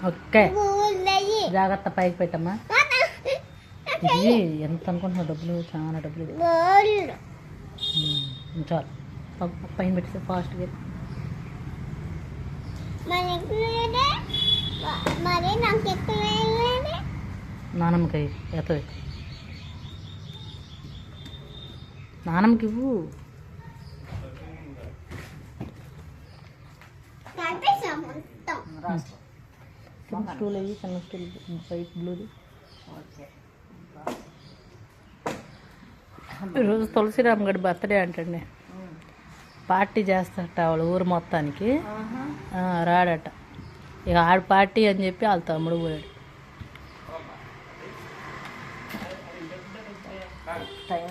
Okay జాగ్రత్త పైకి పెట్టమ్మా. ఇది ఎంత అనుకుంటున్నావు డబ్బులు? చాలా డబ్బులు. చాలు పైన పెట్టి ఫాస్ట్గా. నానమ్మకి ఎత్తది, నానమ్మకి ఇవ్వు. స్టూల్ అయ్యి చిన్న స్టూల్ వైట్ బ్లూది. ఈరోజు తులసిరామ్ గడి బర్త్డే అంటండి. పార్టీ చేస్తారట వాళ్ళ ఊరు మొత్తానికి. రాడట ఇక ఆడ పార్టీ అని చెప్పి వాళ్ళ తమ్ముడు పోయాడు. టైం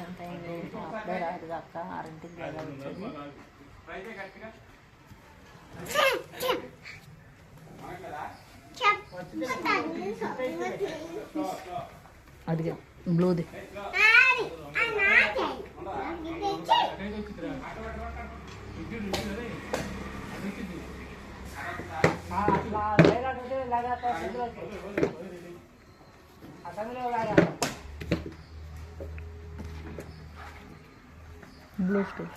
అప్పుడే రాదు అక్క, 6ంటికి కదా వచ్చేది. అది బ్లూది. Blue stool.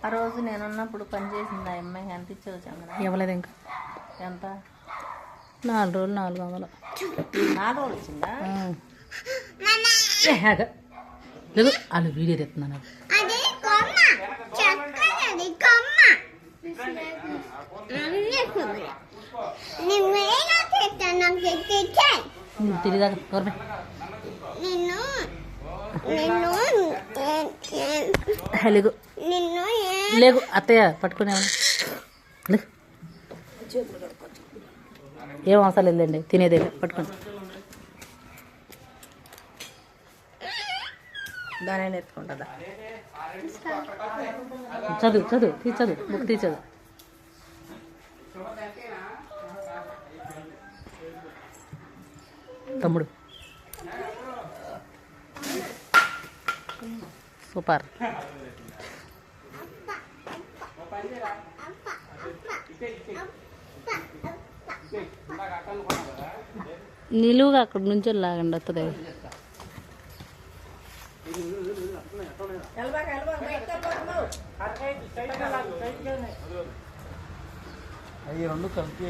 ఆ రోజు నేనున్నప్పుడు పని చేసింది ఆ అమ్మాయి. ఎంత ఇచ్చేది చంద్ర? ఇవ్వలేదు ఇంకా. ఎంత? 4 రోజులు 400. 4 రోజులు వచ్చిందా? లేదు వాళ్ళు వీడియో తెస్తున్నాను. తిరిగాక లేకు అత్తయ్య పట్టుకునే ఏం అవసరం లేదండి, తినేదే పట్టుకుని. దాని ఎత్తుకుంటుందా? చదువు చదువు తీర్చదు, బుక్ తీర్చదు. తమ్ముడు సూపర్. నిలువుగా అక్కడ నుంచి లాగండి వస్తుంది. అవి రెండు కలిపి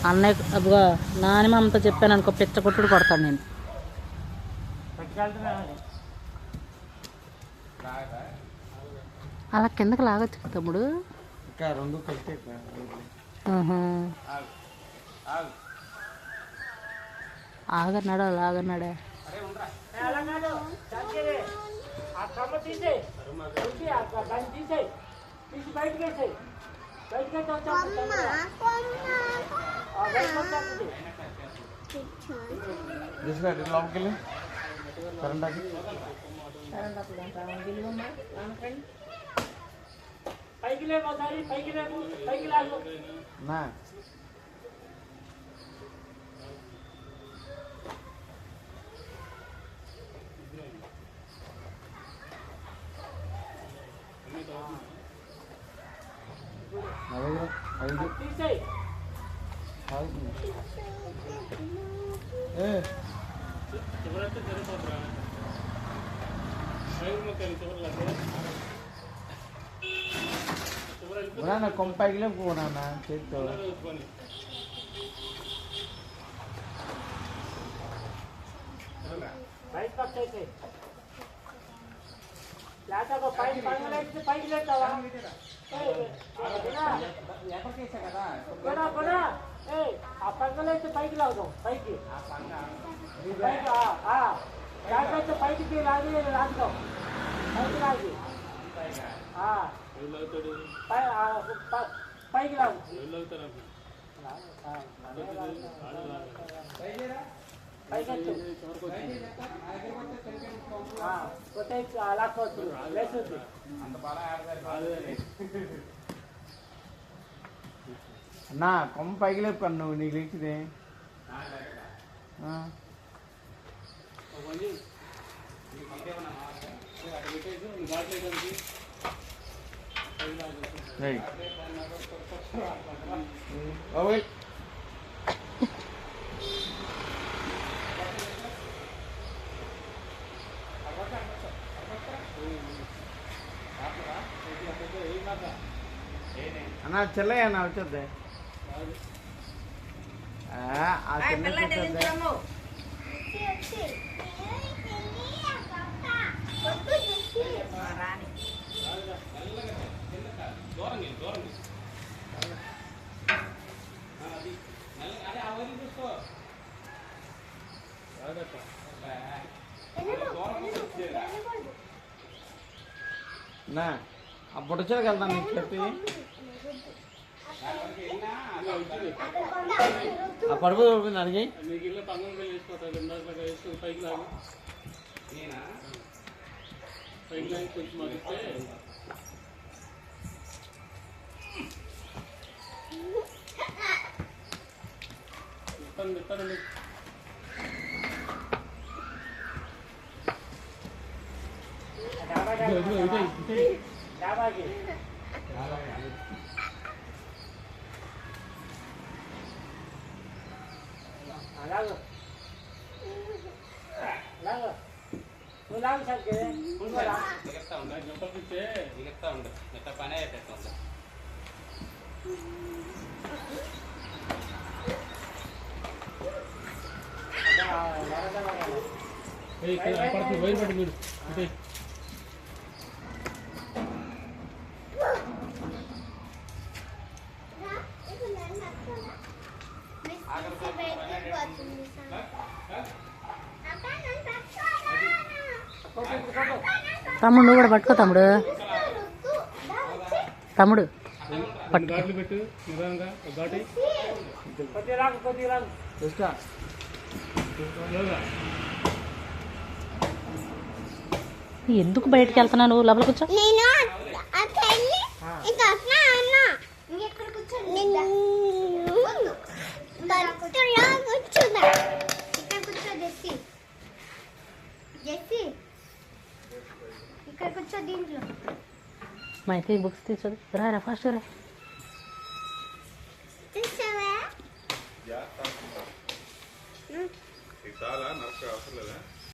అన్నయ్య అబ్బుగా నాని మమ్మతో చెప్పాను అనుకో, పిచ్చ కొట్టుడు కొడతాను నేను. అలా కిందకి లాగొచ్చు తమ్ముడు. ఆగన్నాడా లాగన్నాడా? పైకి లేకు ఒకసారి, పైకి లేకు, పైకి లాగు. తీసేయి. కొంపైకిలే పోనా చేతితో. రైట్ పక్క అయితే లేక పైకి పైకి పైకి లేస్తావా? ఆ పంగలైతే పైకి లాగుదాం. పైకి లేకపోతే పైకి లాగి లాగుదాం. పైకి లాగి పైకి లాగు. పైకి లాక్కోవచ్చు, లేస్తుంది. అన్నా కొమ్మ పైకి లేపు నువ్వు నీకు లేచిదే అన్నా చెల్లయ్య అన్న వచ్చేద్దే ఆ చిన్న వచ్చేద్దే నా ఆ బుట్టచేకి వెళ్తాను నీకు చెప్పి ఆ పడుపు దొరుకుతుంది అడిగి మీకు ఇల్లు పంగంగా వేసుకోవాలి రెండాక వేసుకొని పైకి లాగు పైకి లాగి కొంచెం మరిస్తే ఇస్తాను డాబాకి అలాగో అలాగో నువ్వు లాగు సరిగ్గా దిగెత్తా ఉండ జంపల్పిచ్చే దిగెత్తా ఉండ ఎట్లా పని అయ్యేటట్టు ఉండ పడుతుంది వైర్ పట్టు మీరు అంటే తమ్ముడు నువ్వు కూడా పట్టుకో తమ్ముడు తమ్ముడు ఘాట్లు పెట్టు నిదానంగా ఒక ఘాటి ఎందుకు బయటకు వెళ్తున్నావు నువ్వు లోపల కూర్చో ఇక్కడ కూర్చో దీంట్లో మైకి బుక్స్ తీసుకో రా ఫాస్ట్ రా తీసావా చాలా నరక అవసరం లేదా